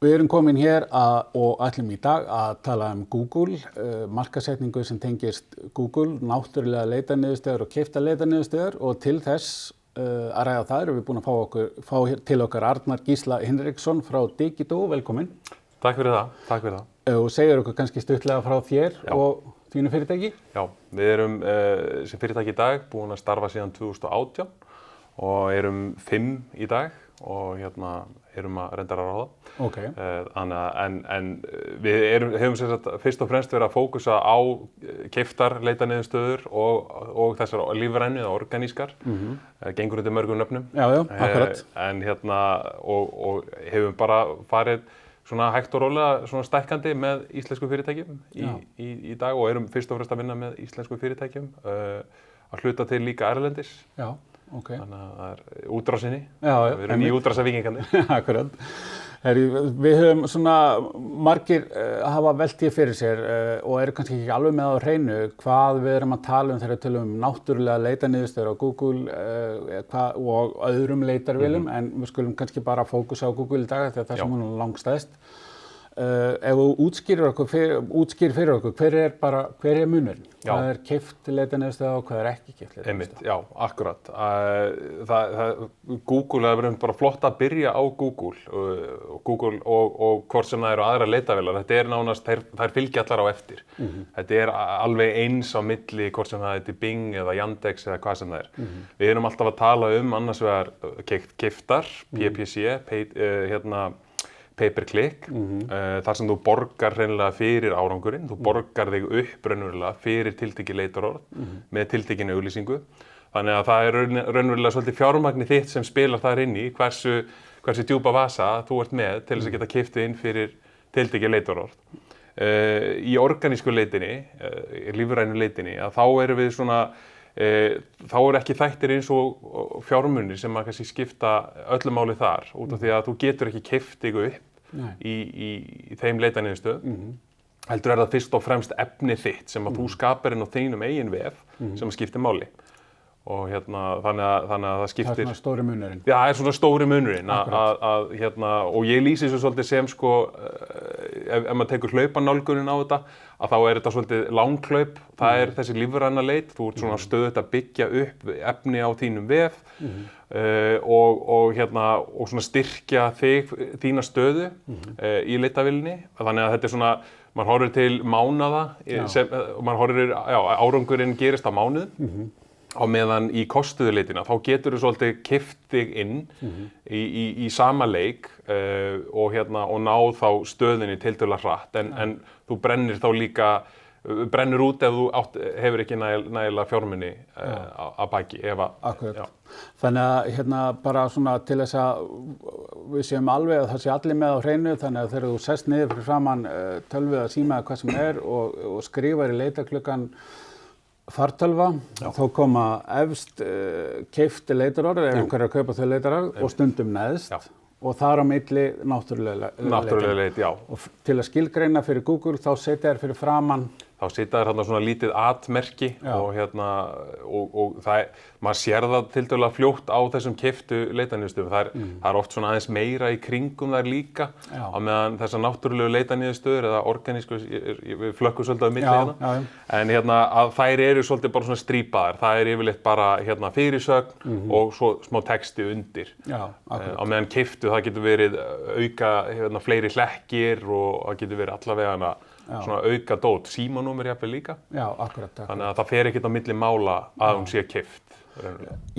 Við erum komin hér og ætlum í dag að tala Google, markaðssetningu sem tengist Google, náttúrulega leitarniðurstöður og keyptar leitarniðurstöður og til þess að ræða það erum við búin að fá til okkar Arnar Gísla Hinriksson frá Digidoo, velkomin. Takk fyrir það. Og segir okkur kannski stuttlega frá þér og þínu fyrirtæki? Já, við erum sem fyrirtæki í dag búin að starfa síðan 2018 og erum 5 í dag og erum að reyndar að ráða. Okay. En við hefum sem sagt fyrst og fremst verið að fókusa á keyptar leitarniðurstöður og þessar lífrænu eða organískar. Gengur undir mörgum nöfnum. Já, akkurat. En og hefum bara farið svona hægt og rólega svona stækkandi með íslensku fyrirtækjum í dag og erum fyrst og fremst að vinna með íslensku fyrirtækjum að hluta til líka erlendis. Já. Okay. Þannig að það er útrásinni, við erum í útrásavíkingarnir. Akkurat. Við höfum svona margir hafa velt því fyrir sér og eru kannski ekki alveg með á hreinu hvað við erum að tala þegar við tölum náttúrulega leitarniðurstöður á Google og öðrum leitarvélum en við skulum kannski bara fókusa á Google í dag þegar það sem hún er langstæðst. Ef þú útskýrir fyrir okkur, hver er munurinn? Hvað er keypt leitarniðurstöð og hvað er ekki keypt leitarniðurstöð? Einmitt, já, akkurat. Google er verið bara flott að byrja á Google og hvort sem það eru aðra leitavélar. Þetta er nánast, þær fylgja allar á eftir. Þetta er alveg eins á milli hvort sem það er Bing eða Yandex eða hvað sem það er. Við erum alltaf að tala annars vegar keyptar, PPC, pay-per-click, þar sem þú borgar hreinlega fyrir árangurinn, þú borgar þig upp raunverulega fyrir tiltekið leitarorð með tiltekinni auglýsingu. Þannig að það er raunverulega svolítið fjármagni þitt sem spilar þar inn í hversu djúpa vasa þú ert með til þess að geta keypt inn fyrir tiltekið leitarorð. Í organísku leitinni, lífrænu leitinni, að þá erum við svona þá er ekki þættir eins og fjármunir sem að kannski skipta öllu máli þar út af því að þú getur ekki keypt þig upp í þeim leitarniðurstöðum. Heldur er það fyrst og fremst efni þitt sem að þú skapar inn á þínum eigin vef sem að skiptir máli. Og þannig að það skiptir. Það er svona stóri munurinn. Já, það er svona stóri munurinn og ég lýsi þessu svolítið sem ef maður tekur hlaupanálgunin á þetta að þá er þetta svolítið langhlaup, það er þessi lífræna leit, þú ert svona stöðugt að byggja upp efni á þínum vef og svona styrkja þína stöðu í leitavélinni, þannig að þetta er svona, maður horfir til mánaða, maður horfir, árangurinn gerist á mánuð, á meðan í kostuðuleitina, þá getur þú svolítið keypt þig inn í sama leik og náð þá stöðinni tiltölulega hratt, en þú brennir þá líka, brennur út ef þú hefur ekki nægilega fjármuni að baki. Akkurat. Þannig að bara svona til þess að við séum alveg að það sé allir með á hreinu, þannig að þegar þú sest niður fyrir framan tölvu eða síma eða hvað sem er og skrifar í leitarklukkan fartölva, þá koma efst keypti leitarorð, ef einhver er að kaupa þau leitarorð og stundum neðst og þar á milli náttúrulega leit, já. Og til að skilgreina fyrir Google þá setja þær fyrir framan. Þá setja þær svona lítið at-merki og maður sér það tiltölulega fljótt á þessum keyptu leitarniðurstöðum. Það er oft svona aðeins meira í kringum þær líka á meðan þessar náttúrulegu leitarniðurstöður eða organísku, við flökkum svolítið á milli en að þær eru svolítið bara svona strípaðar. Það er yfirleitt bara fyrirsögn og svo smá texti undir. Á meðan keyptu það getur verið auka fleiri hlekkir og það getur verið allavega svona auka dót, símanúmer jafnvel líka. Já, akkurat. Þannig að það fer ekkert á milli mála að hún sé keypt.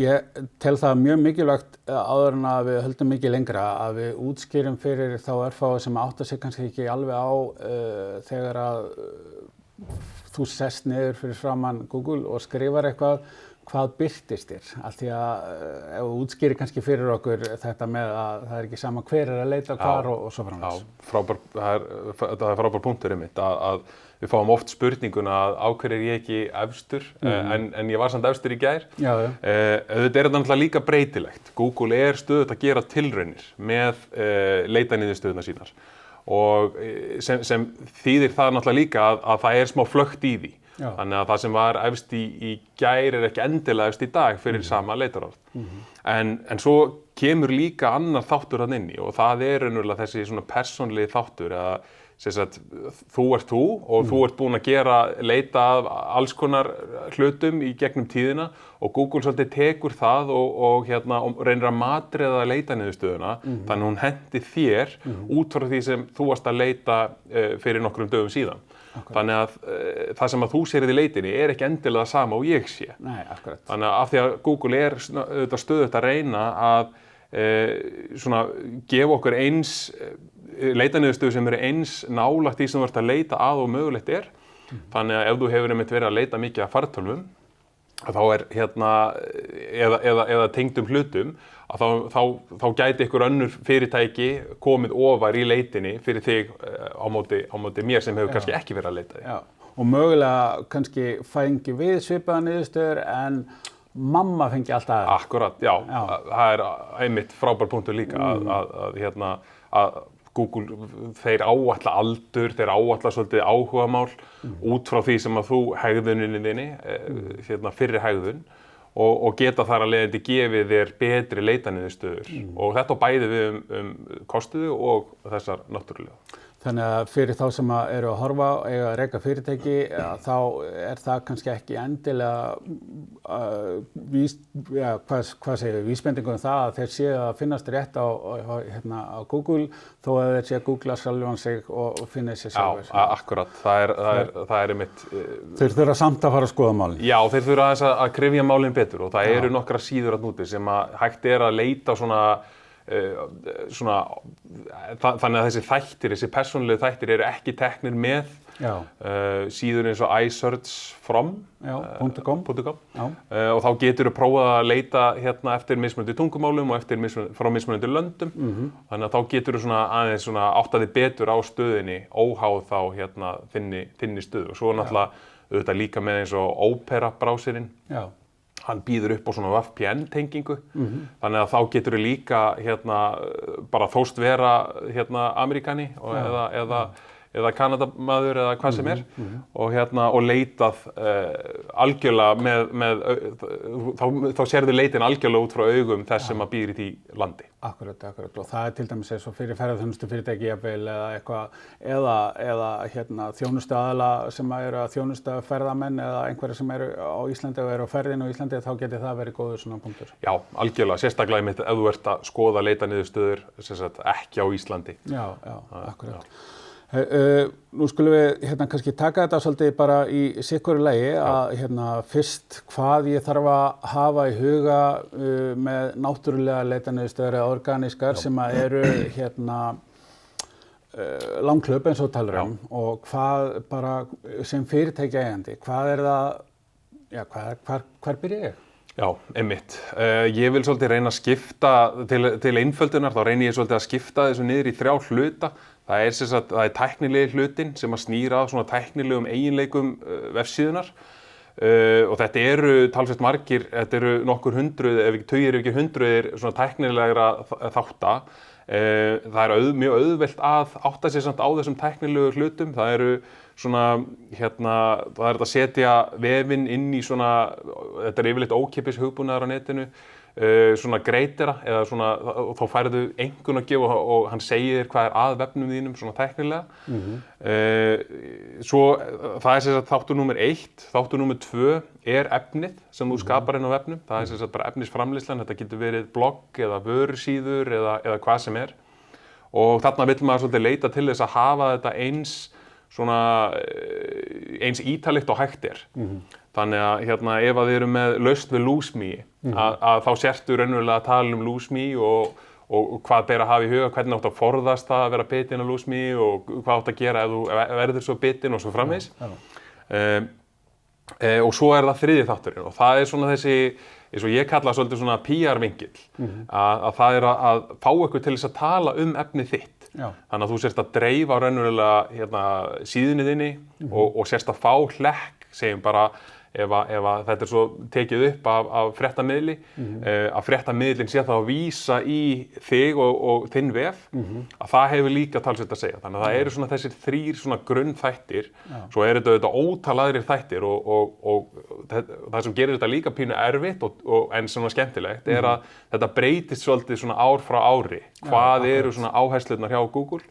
Ég tel það mjög mikilvægt áður en að við höldum mikið lengra að við útskýrum fyrir þá örfáa sem átta sig kannski ekki alveg á þegar að þú sest niður fyrir framan Google og skrifar eitthvað, hvað birtist þér? Af því að ef þú útskýrir kannski fyrir okkur þetta með að það er ekki sama hver er að leita hvar og svo framvegis. Það er frábær punktur einmitt að við fáum oft spurninguna að á hverju er ég ekki efstur, en ég var samt efstur í gær. Þetta er náttúrulega líka breytilegt. Google er stöðugt að gera tilraunir með leitarniðurstöðurnar sínar og sem þýðir það náttúrulega líka að það er smá flökt í því. Þannig að það sem var efst í gær er ekki endilega efst í dag fyrir sama leitarorð. En svo kemur líka annar þáttur hann inn í og það raunverulega þessi svona persónlegi þáttur að sagt, þú ert þú og þú ert búin að leita af alls konar hlutum í gegnum tíðina og Google svolítið tekur það og reynir að matreiða leitaniðurstöðuna þannig hún hendi þér út frá því sem þú varst að leita fyrir nokkrum dögum síðan. Þannig að það sem að þú sér í leitinni ekki endilega það sama og ég sé. Nei, akkurat. Þannig að af því að Google stöðugt að reyna að svona gefa okkur eins leitaniðurstöðu sem eins nálægt því sem þú ert að leita að og mögulegt Þannig að ef þú hefur einmitt verið að leita mikið af fartölvum þá eða tengdum hlutum að þá gæti ykkur önnur fyrirtæki komið ofar í leitinni fyrir þig á móti mér sem hefur kannski ekki verið að leita því. Já. Og mögulega kannski fengi við svipaða niðurstöður en mamma fengi alltaf Akkurat, já. Það einmitt frábær punktur líka að Google, þeir áætla aldur, þeir áætla svolítið áhugamál út frá því sem að þú hegðuninni þinni, fyrri hegðun og geta þar að leiðandi gefið þér betri leitaniðurstöður og þetta bæði við kostuðu og þessar náttúrulega. Þannig að fyrir þá sem eru að horfa eiga að reka fyrirtæki þá það kannski ekki endilega vísbendingum það að þeir séu að finnast rétt á Google þó að þeir séu að googla sjálfan sig og finna sér sjálfur. Já, akkurat. Það einmitt. Þeir þurfa samt að fara að skoða málin. Já, þeir þurfa að kryfja málin betur og það eru nokkra síður að núti sem að hægt að leita þannig að þessi persónulegu þættir eru ekki teknir með síður eins og iSearch.com og þá getur þú prófað að leita eftir mismunandi tungumálum og frá mismunandi löndum þannig að þá getur þú aðeins áttaði betur á stöðinni óháð þá þinni stöðu og svo náttúrulega auðvitað líka með eins og Opera browserinn hann býður upp á svona VPN-tengingu þannig að þá getur þú líka bara þóst vera Ameríkani eða Kanadamaður eða hvað sem og leitað algjörlega þá sérðu leitin algjörlega út frá augum þess sem að býr í því landi. Akkurat og það til dæmis eins og fyrir ferðaþjónustufyrirtæki jafnvel eða eitthvað eða þjónustuaðila sem eru að þjónusta ferðamenn eða einhverja sem eru á Íslandi og eru á ferðinni á Íslandi þá geti það verið góður svona punktur. Já, algjörlega, sérstaklega einmitt ef þú ert að skoða leitaniðurstöður ekki á Íslandi. Já, akkurat. Nú skulum við kannski taka þetta svolítið bara í sikkuru lagi að fyrst hvað ég þarf að hafa í huga með náttúrulega leitaniðurstöður eða organískar sem eru langhlaup eins og talar og hvað bara sem fyrirtæki eigandi, hvað það, hvar byrja ég? Já, einmitt. Ég vil svolítið reyna að skipta til einföldunar, þá reyni ég svolítið að skipta þessu niður í 3 hluta. Það tæknilegi hlutin sem að snýra að svona tæknilegum eiginleikum vefsíðunar og þetta eru talsvert margir, þetta eru nokkur hundruð, ef ekki hundruðir svona tæknilegra þátta. Það mjög auðvelt að átta sig samt á þessum tæknilegu hlutum. Það eru svona, það að setja vefinn inn í svona, þetta yfirleitt ókeypis hugbúnaðar á netinu, svona greitera eða svona, þá færðu einhvern að gefa og hann segir þér hvað að vefnum þínum svona tæknilega. Svo það þáttur númer 1, þáttur númer 2 efnið sem þú skapar inn á vefnum. Það bara efnisframleiðslan, þetta getur verið blogg eða vörusíður eða hvað sem og þarna vill maður svolítið leita til þess að hafa þetta eins ítalegt og hægt Þannig að ef að þið eru með lausn við Lose.me að þá sértu raunverulega að tala Lose.me og hvað ber að hafa í huga, hvernig átt að forðast það að vera bitinn á Lose.me og hvað átt að gera ef þú verður svo bitinn og svo framvegis. Og svo það 3. þátturinn og það svona þessi, eins og ég kalla svolítið svona PR-vingill, að það að fá ykkur til þess að tala efnið þitt. Þannig að þú sérst að dreifa raunverulega síðunni þinni og sérst að fá hlekk, segjum bara ef að þetta svo tekið upp af fréttamiðli, að fréttamiðlinn sé þá að vísa í þig og þinn vef, að það hefur líka talsvert að segja. Þannig að það eru svona þessir 3 svona grunnþættir, svo er þetta auðvitað ótal aðrir þættir og það sem gerir þetta líka pínu erfitt en svona skemmtilegt er að þetta breytist svolítið svona ár frá ári. Hvað eru svona áherslurnar hjá Google?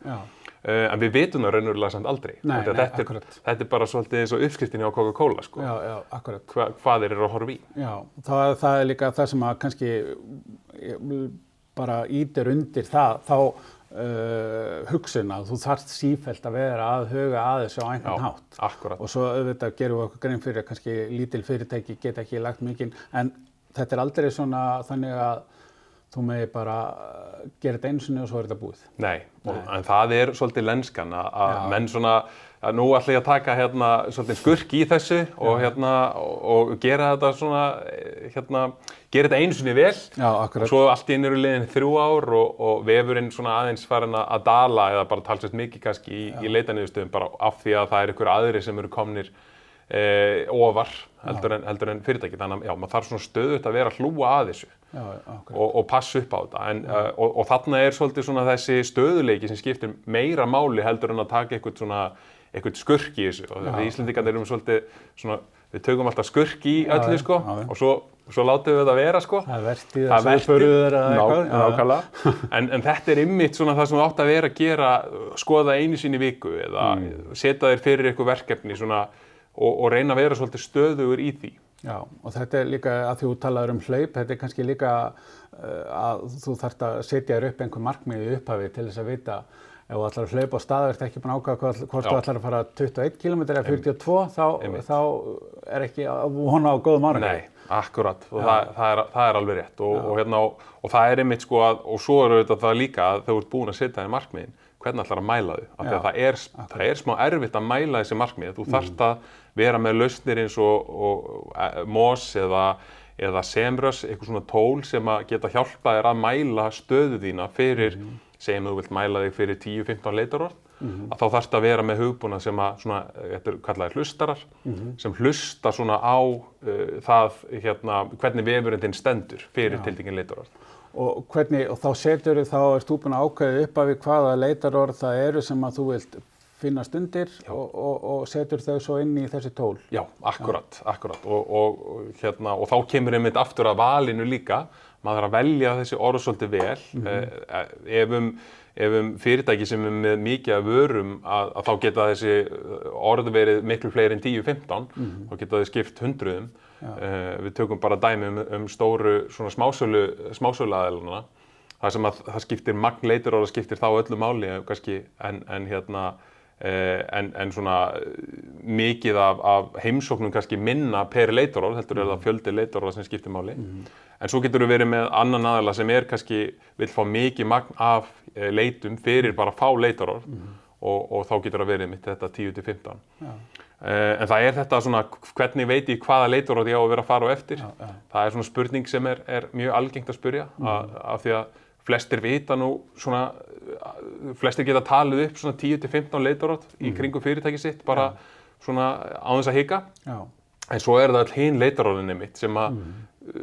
En við vitum það raunverulega samt aldrei. Þetta er bara svolítið eins og uppskriftin hjá Coca-Cola, sko. Já, akkurat. Hvað þeir eru að horfa í. Já, það er líka það sem að kannski bara ýtir undir það, þá hugsun að þú þarft sífellt að vera að huga að þessu á einhvern hátt. Akkurat. Og svo auðvitað gerum við okkur grein fyrir að kannski lítil fyrirtæki geta ekki lagt mikinn, en þetta er aldrei svona þannig að þú megi bara gera þetta einu sinni og svo er þetta búið. Nei. En það er svolítið lenskan að menn svona, að nú ætla ég að taka svolítið skurk í þessu og gera þetta svona, gera þetta einu sinni vel. Já, akkurat. Og svo allt í einu eru liðin 3 ár og vefurinn svona aðeins farin að dala eða bara talsvert mikið kannski í leitaniðurstöðum bara af því að það einhver aðrir sem eru komnir ofar heldur en fyrirtæki. Þannig að maður þarf svona stöðugt að vera að hlúa að þessu og passa upp á þetta. Og þarna er svolítið svona þessi stöðuleiki sem skiptir meira máli heldur en að taka eitthvað skurk í þessu. Og við Íslendingar erum svolítið svona, við tökum alltaf skurk í öllu sko og svo látum við þetta vera sko. Það er vertíð að svifurður eða eitthvað. Nákvæmlega. En þetta er einmitt svona það sem þú átt að vera að gera, skoða einu sinni í viku eða setja þér fyrir eitthvað verkefni svona og reyna að vera svolítið stöðugur í því. Já, og þetta er líka að því þú talaður hlaup, þetta er kannski líka að þú þarft að setja þér upp einhver markmið í upphafi til þess að vita ef þú ætlar að hlaupa á stað, ert ekki búin að ákveða hvort þú ætlar að fara 21 km eða 42, þá er ekki að vona á góðum árangri. Nei, akkurat, og það er alveg rétt og það er einmitt sko og svo er auðvitað það líka að þegar þú ert búin að setja þér markmiðin, hvernig ætlar að mæla þau? Af því að það er smá erfitt að mæla þessi markmið. Þú þarft að vera með lausnir eins og Moz eða Semrush, eitthvað svona tól sem að geta hjálpað þér að mæla stöðu þína fyrir, segjum þú vilt mæla þig fyrir 10-15 leitarorð, að þá þarft að vera með hugbúnað sem að svona, þetta er kallaðir hlustarar, sem hlusta svona á það, hvernig vefurinn þinn stendur fyrir tiltekinn leitarorð. Og þá ert þú búin að ákveða upp af hvaða leitarorð það eru sem að þú vilt finnast undir og setur þau svo inn í þessi tól. Já, akkurat. Og þá kemur einmitt aftur að valinu líka. Maður þarf að velja þessi orð svolítið vel. Ef fyrirtæki sem er með mikið af vörum að þá geta þessi orð verið miklu fleiri en 10-15, þá geta þau skipt hundruðum. Við tökum bara dæmi stóru svona smásöluaðilana. Það sem að það skiptir magn leitarorða skiptir þá öllu máli kannski en svona mikið af heimsóknum kannski minna per leitarorð, heldur er það fjöldi leitarorða sem skiptir máli. En svo getur við verið með annan aðila sem kannski vill fá mikið magn af leitum fyrir bara fá leitarorð og þá getur það verið mitt þetta 10-15. En það er þetta svona, hvernig veit ég hvaða leitarorð ég á að vera að fara á eftir? Það er svona spurning sem er mjög algengt að spyrja af því að flestir vita nú svona, flestir geta talið upp svona 10-15 leitarorð í kringum fyrirtæki sitt bara svona án þess að hika. En svo er það all hin leitarorðinni mitt sem að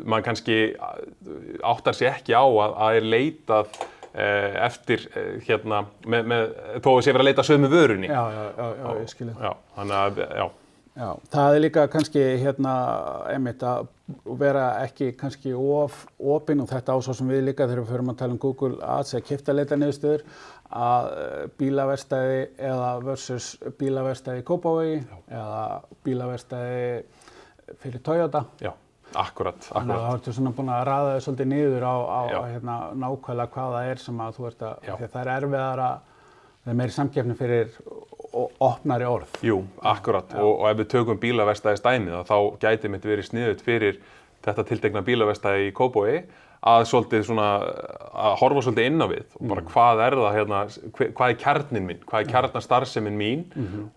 maður kannski áttar sig ekki á að er leitað eftir þó að sé verið að leita sömu vörunni. Já, ég skil þetta. Þannig að, Já, það er líka kannski einmitt að vera ekki kannski of opin og þetta á svo sem við líka þegar við förum að tala Google Ads eða keyptaleitaniðurstöður að bílaverkstæði eða versus bílaverkstæði í Kópavogi eða bílaverkstæði fyrir Toyota. Já, akkurat. Þannig að þá ertu svona búin að raða þau svolítið niður á nákvæmlega hvað það er sem að þú ert að, því að það er erfiðara, það er meiri samkeppni fyrir opnari orð. Jú, akkurat. Og ef við tökum bílaverkstæðis dæmið þá gæti mitt verið sniðugt fyrir þetta tiltekna bílaverkstæði í Kópavogi að svolítið svona að horfa svolítið inn á við og bara hvað er það hvað er kjarninn minn, hvað er kjarnastarfsemin mín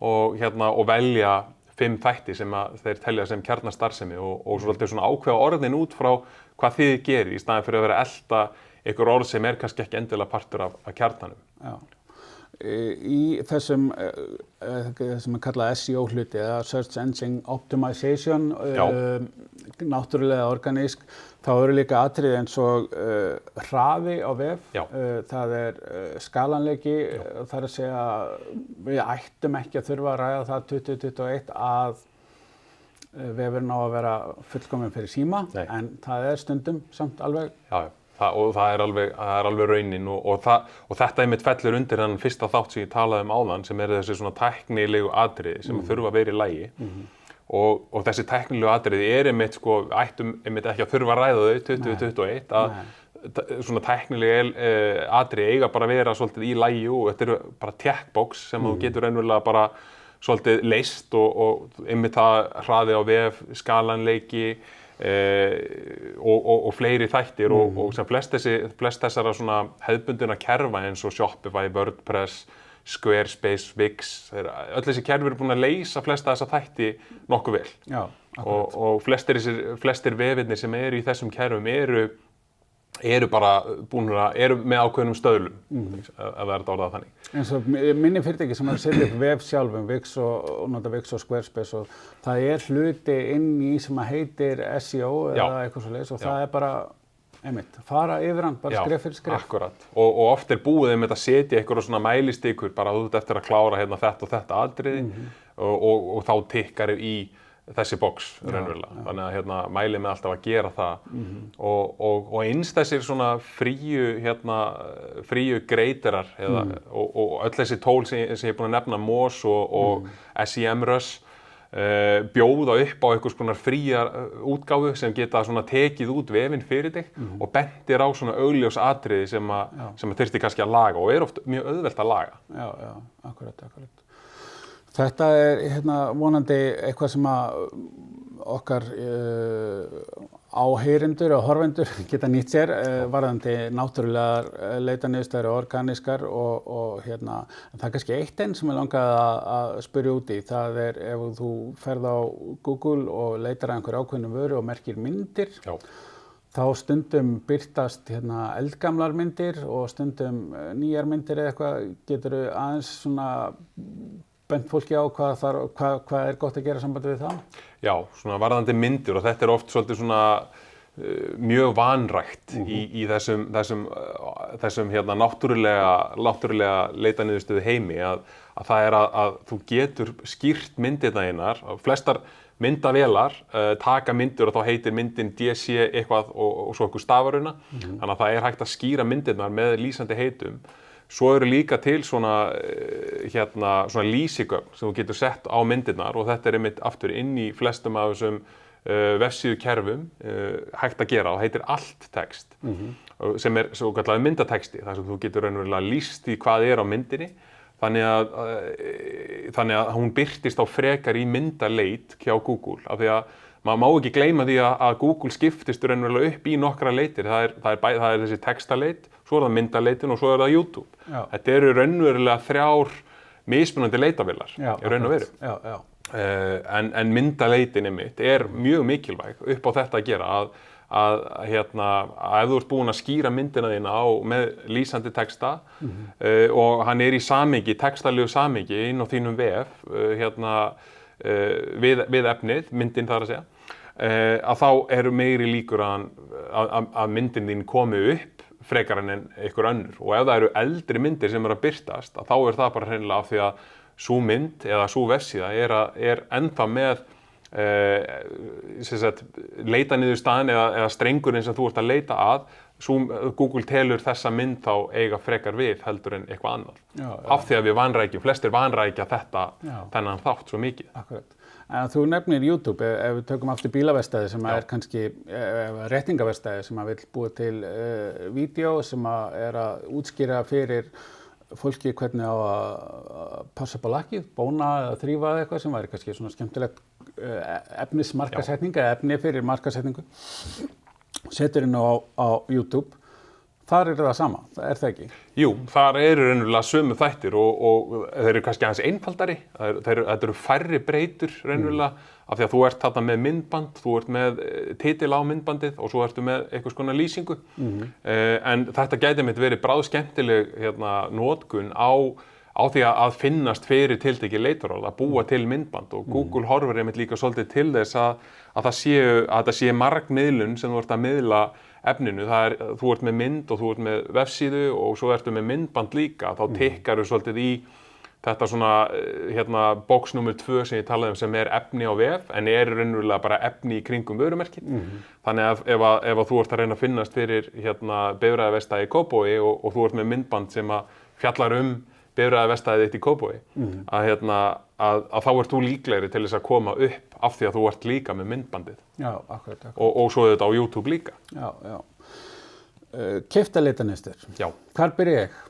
og velja 5 þætti sem að þeir telja sem kjarnastarfsemi og svolítið svona ákveða orðin út frá hvað þið gerir í staðinn fyrir að vera að elta einhver orð sem kannski ekki endilega partur af kjarnanum. Já. í þessum sem er kallað SEO hluti eða Search Engine Optimization, náttúrulega organísk, þá eru líka atriði eins og hraði á vef, það skalanleiki, það að segja við ættum ekki að þurfa að ræða það 2021 að vefurinn á að vera fullkominn fyrir síma, en það stundum samt alveg. Já. Og það er alveg raunin og þetta einmitt fellur undir þennan fyrsta þátt sem ég talaði áðan sem þessi svona tæknilegu atriði sem þurfa að vera í lagi og þessi tæknilegu atriði einmitt sko, ættum einmitt ekki að þurfa að ræða þau 2021 að svona tæknilega atriði eiga bara að vera svolítið í lagi og þetta eru bara checkbox sem þú getur raunverulega bara svolítið leyst og einmitt það hraði á vef, skalanleiki og fleiri þættir og sem flest þessara svona hefðbundina kerfa eins og Shopify, WordPress, Squarespace, Wix, öll þessi kerfi eru búin að leysa flesta þessa þætti nokkuð vel. Já, og flestir vefirnir sem eru í þessum kerfum eru bara eru með ákveðnum stöðlum, ef það er orðað þannig. Eins og minni fyrirtæki sem setja upp vef sjálfum, Wix og nota Wix og Squarespace og það hluti inn í sem að heitir SEO eða eitthvað svoleiðis og það bara, einmitt, fara yfir hann, bara skref fyrir skref. Akkurat. Og oft búið einmitt að setja einhverja svona mælistikur, bara þú ert eftir að klára hérna þetta og þetta atriði og þá tikkar í þessi box raunverulega, þannig að hérna mælið með alltaf að gera það og eins þessir svona fríu greiterar og öll þessi tól sem ég er búin að nefna, Moz og SEMrush bjóða upp á einhvers konar fría útgáfu sem geta svona tekið út vefinn fyrir þig og bentir á svona augljós atriði sem að þyrfti kannski að laga og oft mjög auðvelt að laga. Já, akkurat. Þetta hérna vonandi eitthvað sem að okkar áheyrendur og horfendur geta nýtt sér varðandi náttúrulegar leitaniðurstöður og organískar og hérna, það kannski eitt sem ég langaði að spyrja út í, það ef þú ferð á Google og leitar að einhver ákveðnum vöru og merkir myndir, þá stundum birtast hérna eldgamlar myndir og stundum nýjar myndir eða eitthvað, geturðu aðeins svona bent fólki á hvað gott að gera sambandi við það? Já, svona varðandi myndir og þetta oft svolítið svona mjög vanrækt í þessum hérna náttúrulega leitaniðurstöðu heimi að það að þú getur skýrt myndirnar þínar, flestar myndavélar taka myndir og þá heitir myndin DC eitthvað og svo eitthvað stafuruna, þannig að það hægt að skýra myndirnar með lýsandi heitum. Svo eru líka til svona lýsigögn sem þú getur sett á myndirnar og þetta einmitt aftur inn í flestum af þessum vefsíðu kerfum hægt að gera og heitir alt text sem svo kallaður myndatexti þar sem þú getur raunverulega lýst í hvað á myndinni þannig að hún birtist á frekar í myndaleit hjá Google af því að maður má ekki gleyma því að Google skiptist raunverulega upp í nokkra leitir. Það er þessi textaleit, svo það myndaleitin og svo það YouTube. Já. Þetta eru raunverulega 3 mismunandi leitavélar í raun og veru. En myndaleitin einmitt mjög mikilvæg upp á þetta að gera að ef þú ert búin að skýra myndina þína með lýsandi texta og hann í samhengi, textalegu samhengi inn á þínum vef við efnið, myndin þar að segja, að þá eru meiri líkur að myndin þín komi upp frekar en einhver önnur og ef það eru eldri myndir sem eru að birtast þá það bara hreinlega af því að sú mynd eða sú vefsíða ennþá með leitaniðurstaðan eða strengurinn sem þú ert að leita að Google telur þessa mynd þá eiga frekar við heldur en eitthvað annað. Af því að flestir vanrækja þennan þátt svo mikið. Akkurat. En þú nefnir YouTube, ef við tökum aftur bílaverkstæði sem er kannski réttingaverkstæði sem vill búa til vídeó sem að útskýra fyrir fólki hvernig á að passa upp á lakið, bóna eða þrífa eða eitthvað sem væri kannski svona skemmtilegt efnismarkasetning eða efni fyrir markasetningu. Setur inn á YouTube, þar það sama, það ekki? Jú, þar eru raunverulega sömu þættir og þeir eru kannski aðeins einfaldari, þetta eru færri breytur raunverulega af því að þú ert þarna með myndband, þú ert með titil á myndbandið og svo ertu með einhvers konar lýsingu. En þetta gæti verið bráðskemmtileg notkun á á því að finnast fyrir tiltekið leitarorð, að búa til myndband og Google horfir einmitt líka svolítið til þess að það sé margmiðlun sem þú ert að miðla efninu. Þú ert með mynd og þú ert með vefsíðu og svo ertu með myndband líka, þá tikkar þú svolítið í þetta svona box nummer 2 sem ég talaði sem efni á vef en raunverulega bara efni í kringum vörumerkið. Þannig að ef þú ert að reyna að finnast fyrir bifreiðaverkstæði í Kópavogi og þú ert með myndband sem að fjallar bifreiðaverkstæðið þitt í Kópavogi, að þá ert þú líklegri til þess að koma upp af því að þú ert líka með myndbandið. Já, akkurat. Og svo þetta á YouTube líka. Já. Keypta leitarlistur. Já. Hvar byrja ég?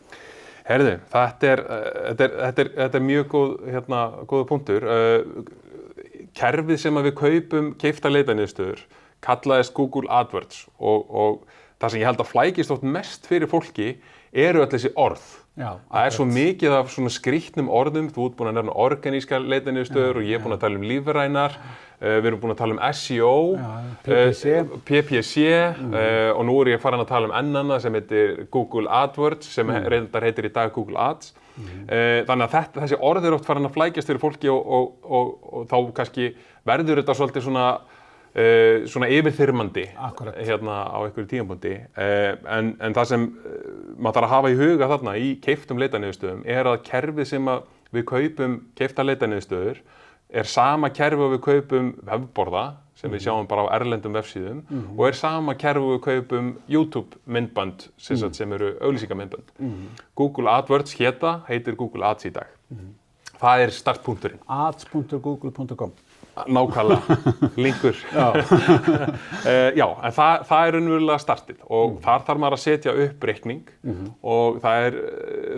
Heyrðu, þetta er mjög góður punktur. Kerfið sem við kaupum keypta leitarlistur kallaðist Google AdWords og það sem ég held að flækist oft mest fyrir fólki öll þessi orð. Já, það svo mikið af svona skrýtnum orðum, þú ert búin að nefna organískar leitarlistur og ég búin að tala lífrænar, við erum búin að tala SEO, PPC og nú ég farin að tala annað sem heitir Google AdWords sem reyndar heitir í dag Google Ads. Þannig að þessi orð oft farin að flækjast fyrir fólki og þá kannski verður þetta svolítið svona yfirþyrmandi á einhverju tímapunkti. En það sem maður þarf að hafa í huga þarna í keyptum leitarniðurstöðum að kerfið sem við kaupum keypta leitarniðurstöður sama kerfi og við kaupum vefborða sem við sjáum bara á erlendum vefsíðum og sama kerfi og við kaupum YouTube myndband sem eru auglýsingamyndband. Google AdWords heitir Google Ads í dag. Það startpunkturinn. ads.google.com. Nákvæmlega, linkur. Já, en það raunverulega startið og þar þarf maður að setja upp reikning og það er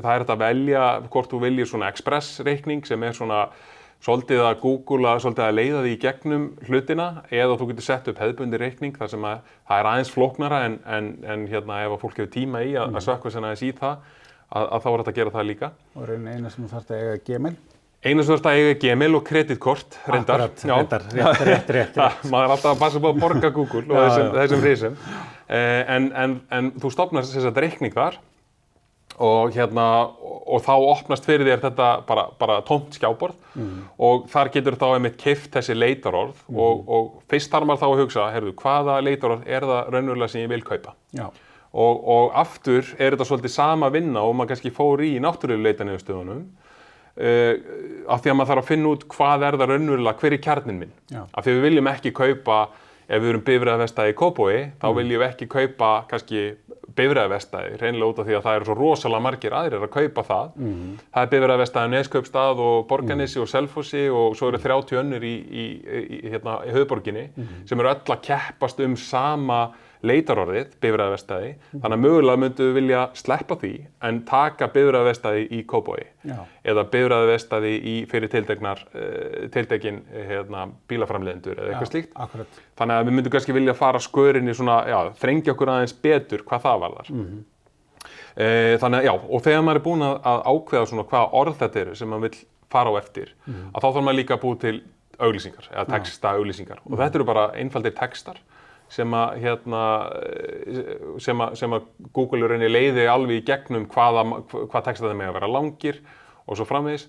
hægt að velja hvort þú viljir svona express reikning sem svona svolítið að Google svolítið að leiða því í gegnum hlutina eða þú getur sett upp hefðbundin reikning þar sem það aðeins flóknara en ef að fólk hefur tíma í að sökkva sér aðeins í það að þá hægt að gera það líka. Og raunin eina sem þú þarft að eiga Gmail. Einu sem þú þarft að eiga Gmail og kreditkort, reyndar. Rétt. Maður er alltaf að passa upp á að borga Google og þessum risum. En þú stofnar þess að reikning þar og þá opnast fyrir þér þetta bara tómt skjáborð og þar getur þá einmitt keypt þessi leitarorð og fyrst þarf maður þá að hugsa, hvaða leitarorð það raunverulega sem ég vil kaupa? Já. Og aftur þetta svolítið sama vinna og maður kannski fór í náttúrulegu leitarniðurstöðunum. Af því að maður þarf að finna út hvað það raunverulega, hver kjarninn minn. Af því að við viljum ekki kaupa, ef við erum bifreiðaverkstæði í Kópavogi, þá viljum við ekki kaupa kannski bifreiðaverkstæði, hreinlega út af því að það eru svo rosalega margir aðrir að kaupa það. Það bifreiðaverkstæði á Neskaupstað og Borgarnesi og Selfossi og svo eru 30 önnur í höfuðborginni sem eru öll að keppast sama leitarorðið, bifreiðaverkstæði, þannig að mögulega myndu við vilja sleppa því en taka bifreiðaverkstæði í Kópavogi eða bifreiðaverkstæði fyrir tiltekin bílaframleiðendur eða eitthvað slíkt. Akkurat. Þannig að við myndum kannski vilja fara skörinni þrengja okkur aðeins betur hvað það varðar. Þannig að og þegar maður búinn að ákveða svona hvaða orð þetta eru sem maður vill fara á eftir, að þá þarf maður líka að búa til auglýsingar eða texta auglýsingar og þetta eru bara einfaldir textar sem að Google leiði alveg í gegnum hvað textaði með að vera langir og svo framvegis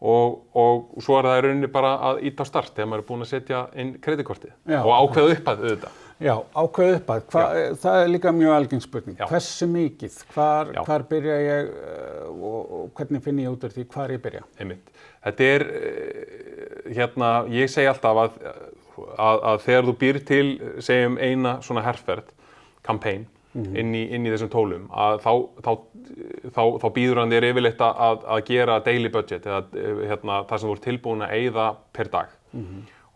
og svo það í rauninni bara að íta á start þegar maður búinn að setja inn kreditkortið og ákveða upphæð auðvitað. Já, ákveða upphæð. Það líka mjög algeng spurning. Hversu mikið? Hvar byrja ég og hvernig finn ég út úr því hvar ég byrja? Einmitt. Þetta ég segi alltaf að þegar þú býr til, segjum eina svona herferð, campaign, inn í þessum tólum, að þá býður hann þér yfirleitt að gera daily budget eða það sem þú ert tilbúin að eyða per dag.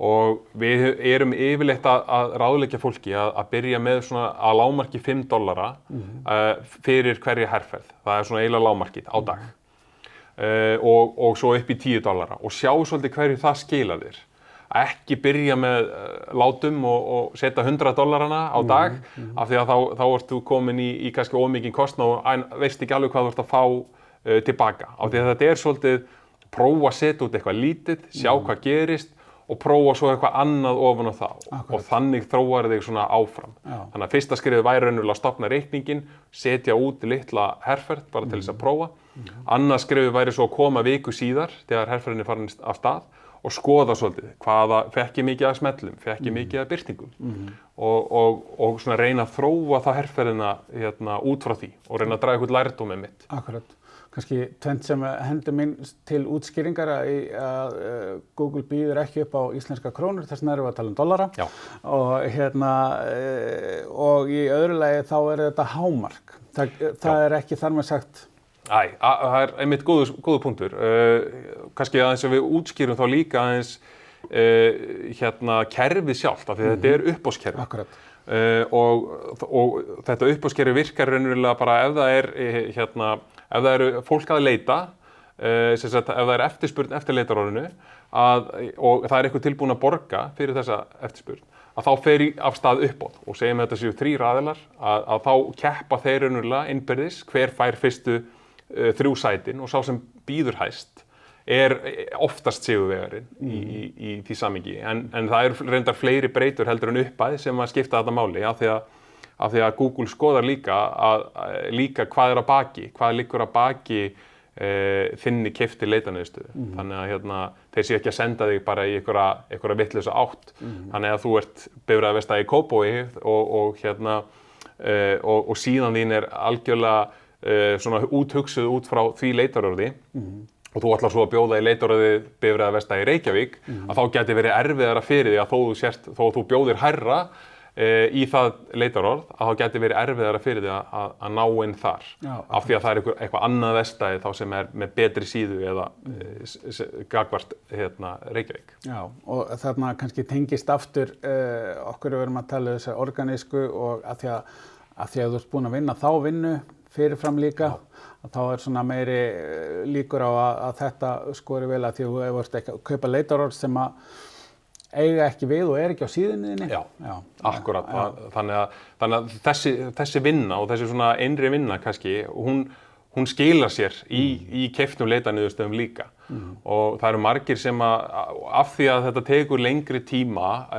Og við erum yfirleitt að ráðleggja fólki að byrja með svona að lágmarki $5 fyrir hverja herferð. Það er svona eiginlega lágmarkið á dag. Og svo upp í $10 og sjá svolítið hverju það skilar þér. Ekki byrja með látum og setja $100 á dag af því að þá ert þú komin í kannski ómikinn kostnað og veist ekki alveg hvað þú ert að fá tilbaka. Af því að þetta svolítið prófa að setja út eitthvað lítið, sjá hvað gerist og prófa svo eitthvað annað ofan á það og þannig þróar þig svona áfram. Þannig að fyrsta skrefið væri raunverulega að stofna reikningin, setja út litla herferð bara til þess að prófa. Annað skrefið væri svo að koma viku síðar þegar herferðin er farin af stað og skoða svolítið hvaða fekk ég mikið af smellum, fekk ég mikið af birtingum og svona reyna að þróa það herferðina út frá því og reyna að draga eitthvað lærdóm með mitt. Akkurat. Kannski tvennt sem hendur minn til útskýringar að Google býður ekki upp á íslenska krónur, þess vegna erum við að tala um dollara. Já. Og í öðru lagi þá þetta hámark. Það er ekki þar með sagt. Það er einmitt góður punktur. Kannski aðeins að við útskýrum þá líka aðeins kerfið sjálft, af því þetta er uppboðskerfi. Akkurat. Og þetta uppboðskerfi virkar raunverulega bara ef það eru fólk að leita, ef það er eftirspurn eftir leitarorðinu og það er eitthvað tilbúin að borga fyrir þessa eftirspurn, að þá fer af stað uppboð og segjum að þetta séu 3 aðilar, að þá keppa þeir raunverulega innbyrðis, hver fær fyrstu 3 sætin og sá sem býður hæst er oftast sigurvegarinn í því samhengi. En það eru reyndar fleiri breytur heldur en uppæð sem að skipta þetta máli af því að Google skoðar líka hvað er að baki, hvað liggur að baki þinni keypti leitaniðurstöðu. Þannig að þeir séu ekki að senda þig bara í einhverja vitlausa átt. Þannig að þú ert bifreiðarverkstæði í Kópavogi og síðan þín er algjörlega svona úthugsuð út frá því leitarorði og þú ætlar svo að bjóða í leitarorði bifreiðarverkstæði í Reykjavík, að þá geti verið erfiðara fyrir því að þó þú bjóðir hærra í það leitarorð, að þá geti verið erfiðara fyrir því að ná inn þar. Af því að það er eitthvað annað verkstæði þá sem er með betri síðu eða gagnvart Reykjavík. Já, og þarna kannski tengist aftur okkur við erum að tala þessa organísku og að því að þú ert búin að vinna þá vinnu fyrirfram líka, þá er svona meiri líkur á að þetta skori vel að því að þú ert ekki að kaupa leitarorð sem að eiga ekki við og er ekki á síðunniðinni. Já, akkurat. Þannig að þessi vinna og þessi svona innri vinna kannski, hún skilar sér í keyptum leitaniðurstöðum líka. Og það eru margir sem af því að þetta tekur lengri tíma,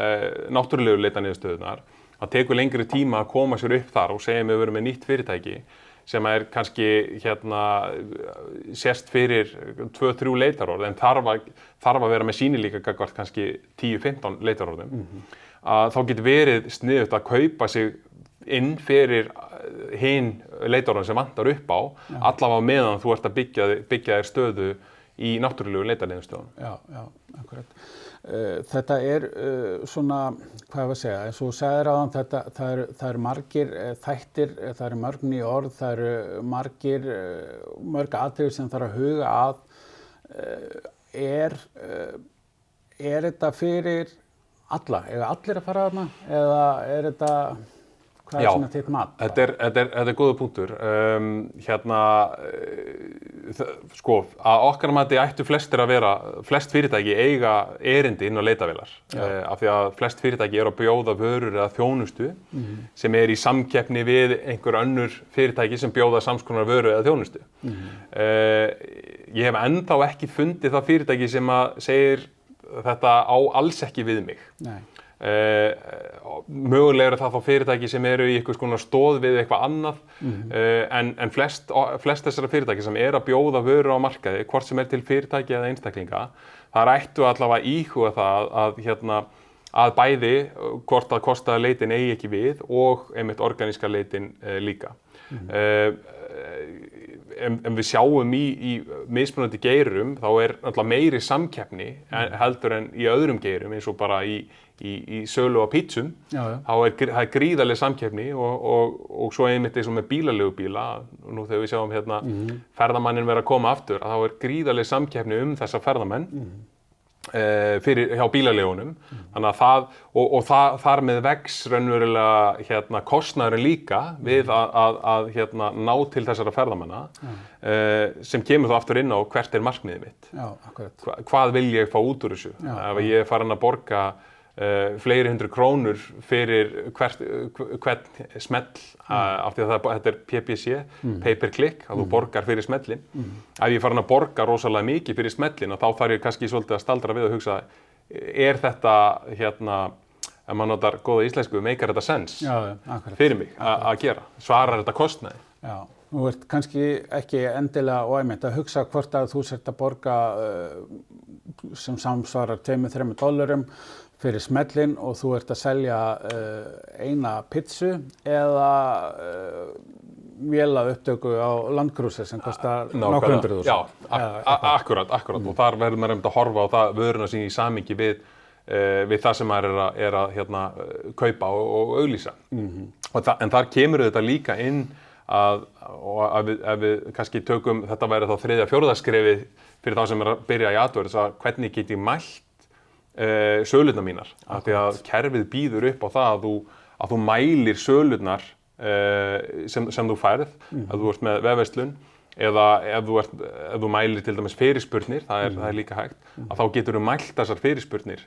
náttúrulegu leitaniðurstöðunar, það tekur lengri tíma að koma sér upp þar og segja við verum með nýtt fyrirtæki sem er kannski sérst fyrir 2-3 leitarorð en þarf að vera með sýnilíka gagnvart kannski 10-15 leitarorðum. Þá getur verið sniðugt að kaupa sig inn fyrir hin leitarorðin sem vantar upp á, allavega meðan þú ert að byggja þér stöðu í náttúrulegu leitarniðurstöðum. Já, akkurat. Þetta er svona, hvað ég að segja, eins og þú sagðir áðan, það eru margir þættir, það eru mörg ný orð, það eru mörg atriði sem þarf að huga að. Er þetta fyrir alla? Eiga allir að fara þarna? Eða er þetta, hvað er svona þitt mat? Þetta er góður punktur. Sko, að okkar mati ættu flest fyrirtæki eiga erindi inn á leitavélar. Af því að flest fyrirtæki eru að bjóða vörur eða þjónustu sem er í samkeppni við einhver önnur fyrirtæki sem bjóða sams konar vöru eða þjónustu. Ég hef ennþá ekki fundið það fyrirtæki sem að segir þetta á alls ekki við mig. Nei. Mögulega eru það þá fyrirtæki sem eru í einhvers konar stoð við eitthvað annað en flest þessara fyrirtæki sem er að bjóða vöru á markaði, hvort sem er til fyrirtæki eða einstaklinga, það ættu allavega íhuga það að bæði hvort að kostaða leitin eigi ekki við og einmitt organíska leitin líka. En við sjáum í mismunandi geirum þá er náttúrulega meiri samkeppni heldur en í öðrum geirum eins og bara í sölu á pítsum. Það er gríðarleg samkeppni og svo einmitt eins og með bílaleigubíla, nú þegar við sjáum ferðamanninn vera að koma aftur, að þá er gríðarleg samkeppni þessa ferðamenn hjá bílaleigunum. Þannig að þar með vex raunverulega kostnaðurinn líka við að ná til þessara ferðamanna sem kemur þá aftur inn á hvert er markmiðið mitt. Já, akkurat. Hvað vil ég fá út úr þessu? Ef ég er farin að borga fleiri hundru krónur fyrir hvern smell af því að þetta er PPC, pay per click, að þú borgar fyrir smellin. Ef ég er farin að borga rosalega mikið fyrir smellin, þá þarf ég kannski svolítið að staldra við og hugsa, þetta, ef maður notar góða íslensku, meikar þetta sens fyrir mig að gera? Svarar þetta kostnaði? Já, þú ert kannski ekki endilega óæmitt að hugsa hvort að þú sért að borga sem samsvarar $2-3 fyrir smellin og þú ert að selja eina pizzu eða véla upptöku á landkrúsi sem kostar nokkur 100.000. Já, akkurat. Og þar verður maður að horfa á það vöruna sín í samhengi við það sem maður er að kaupa og auglýsa. En þar kemur þetta líka inn ef við kannski tökum, þetta væri þá 3. 4. skrefið fyrir þá sem er að byrja í AdWords, að hvernig get ég mælt sölurnar mínar. Af því að kerfið býður upp á það að þú mælir sölurnar sem þú færð, að þú ert með vefverslun, eða ef þú mælir til dæmis fyrirspurnir, það er líka hægt, að þá getur þú mælt þessar fyrirspurnir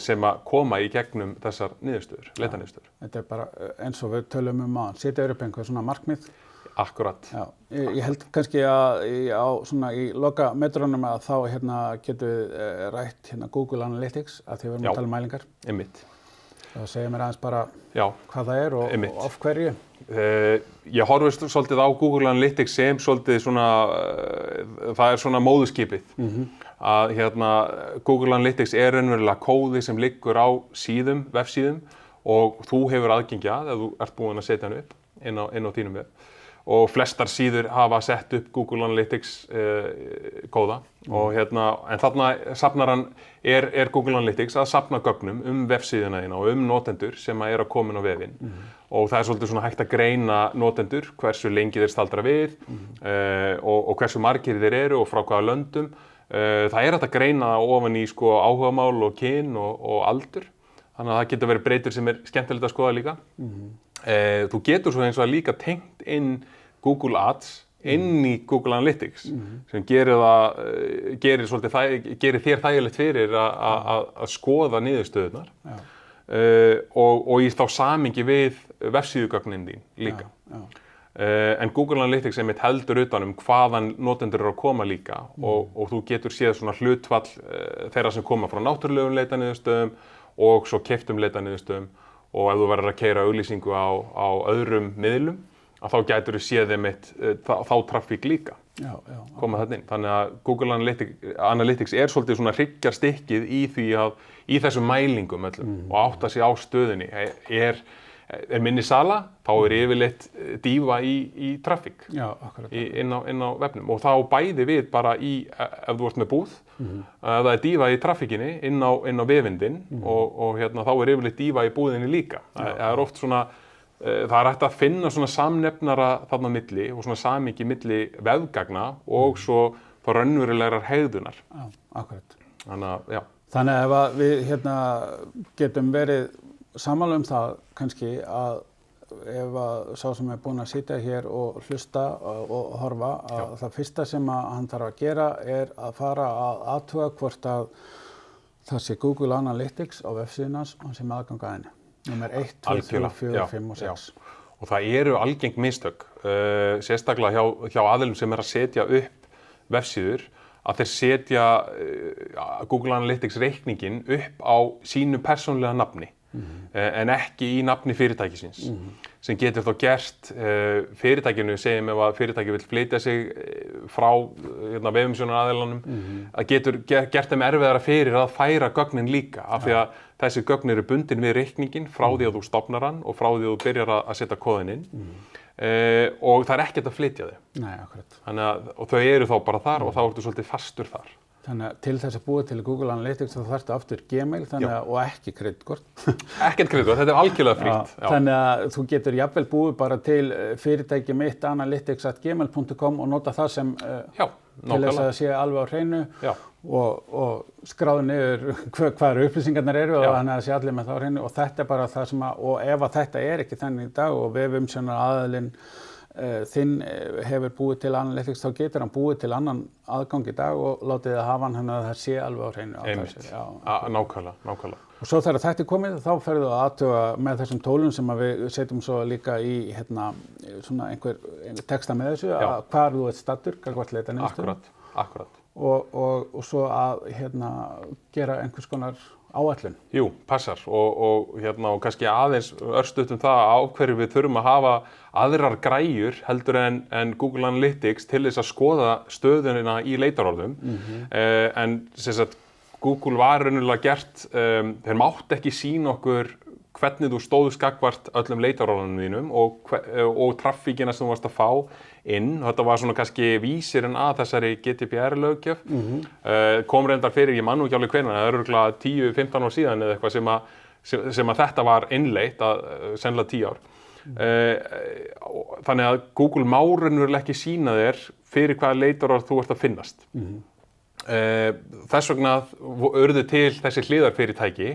sem að koma í gegnum þessar niðurstöður, leitaniðurstöður. Þetta er bara eins og við tölum áðan, setja upp einhver svona markmið. Akkurat. Já, ég held kannski að í lokametrunum að þá getum við rætt Google Analytics, að því við erum að tala um mælingar. Einmitt. Það segir mér aðeins bara hvað það er og af hverju. Ég horfist svolítið á Google Analytics sem svolítið svona, það er svona móðurskipið. Að Google Analytics er raunverulega kóði sem liggur á síðum, vefsíðum og þú hefur aðgengi að ef þú ert búinn að setja hann upp inn á þínum vef. Og flestar síður hafa sett upp Google Analytics kóða og en þarna safnar hann, er Google Analytics að safna gögnum vefsíðuna þína og notendur sem að koma inn á vefinn. Og það er svolítið svona hægt að greina notendur, hversu lengi þeir staldra við og hversu margir þeir eru og frá hvaða löndum. Það er hægt að greina ofan í áhugamál og kyn og aldur. Þannig að það getur verið breytur sem er skemmtilegt að skoða líka. Þú getur svo eins og líka tengt inn Google Ads inn í Google Analytics sem gerir þér þægilegt fyrir að skoða niðurstöðurnar og í þá samhengi við vefsíðugögnin þín líka. En Google Analytics heldur utan hvaðan notendur eru að koma líka og þú getur séð svona hlutfall þeirra sem koma frá náttúrulegum leitaniðurstöðum og svo keyptum leitaniðurstöðum. Og ef þú verður að keyra auglýsingu á öðrum miðlum, að þá gætur þú séð þá trafík líka koma þarna inn. Þannig að Google Analytics er svolítið svona hryggjarstykkið í því í þessum mælingum öllum og átta sig á stöðunni. Er minni sala, þá er yfirleitt dýfa í trafík inn á vefnum og þá bæði við bara ef þú ert með búð, ef það er dýfa í trafíkinni inn á vefindin og þá er yfirleitt dýfa í búðinni líka. Það er oft svona, það er hægt að finna svona samnefnara þarna milli og svona samhengi milli vefgagna og svo raunverulegrar hegðunar. Já, akkurat. Þannig að ef við getum verið sammála það kannski að ef sá sem er búinn að sitja hér og hlusta og horfa að það fyrsta sem hann þarf að gera er að fara að athuga hvort að það sé Google Analytics á vefsíðunans og hann sé með aðgang að henni. Númer 1, 2, 3, 4, 5 og 6. Og það eru algeng mistök, sérstaklega hjá aðilum sem er að setja upp vefsíður, að þeir setja Google Analytics reikningin upp á sínu persónulega nafni. En ekki í nafni fyrirtækisins sem getur þá gert fyrirtækinu, segjum ef að fyrirtæki vill flytja sig frá vefumsjónaraðilanum, að getur gert þeim erfiðara fyrir að færa gögnin líka af því að þessi gögn eru bundin við reikningin frá því að þú stofnar hann og frá því að þú byrjar að setja kóðinn inn og það er ekkert að flytja þau. Nei, akkurat. Og þau eru þá bara þar og þá ertu svolítið fastur þar. Þannig að til þess að búa til Google Analytics þá þarftu aftur Gmail og ekki kreditkort. Ekkert kreditkort, þetta er algjörlega frítt. Þannig að þú getur jafnvel búið bara til fyrirtæki mitt analytics@gmail.com og nota það sem til þess að það sé alveg á hreinu og skráðu niður hvað upplýsingarnar eru og þannig að það sé allir með það á hreinu og þetta er bara það sem og ef að þetta er ekki þannig í dag og vefumsjónaraðilinn þinn hefur búið til Analytics þá getur hann búið til annan aðgang í dag og látið það hafa hann þannig að það sé alveg á hreinu. Einmitt, nákvæmlega. Og svo þegar þetta er komið þá ferðu að athuga með þessum tólum sem við setjum svo líka í svona einhver texta með þessu að hvar þú ert staddur, gagnvart leitaniðurstöðum. Akkurat. og svo að gera einhvers konar áætlun. Jú, passar og kannski aðeins örstutt það á hverju við þurfum að hafa aðrar græjur heldur en Google Analytics til þess að skoða stöðuna í leitarorðum. En sem sagt, Google var raunverulega gert, þeir mátt ekki sýna okkur hvernig þú stóðst gagnvart öllum leitarorðunum þínum og traffíkina sem þú varst að fá inn. Þetta var svona kannski vísirinn að þessari GDPR-löggjöf. Kom reyndar fyrir, ég man nú ekki alveg hvenær, það er örugglega 10-15 ár síðan eða eitthvað sem að þetta var innleitt, sennilega 10 ár. Þannig að Google má raunverulega ekki sýna þér fyrir hvaða leitarorð þú ert að finnast. Þess vegna urðu til þessi hliðarfyrirtæki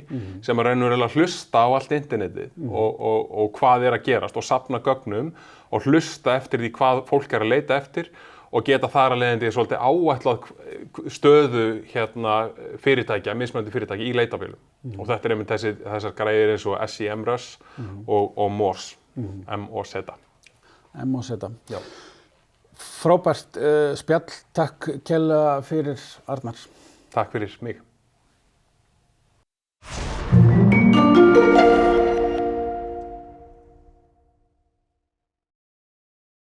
sem að raunverulega hlusta á allt internetið og hvað er að gerast og safna gögnum og hlusta eftir því hvað fólk er að leita eftir og geta þar að leiðandi svolítið áætlað stöðu fyrirtækja, mismunandi fyrirtækja í leitarvélum. Og þetta er einmitt þessar græjur eins og SEMrush og Moz, M-O-Z. M-O-Z. Já. Frábært spjall, takk kærlega fyrir Arnar. Takk fyrir mig.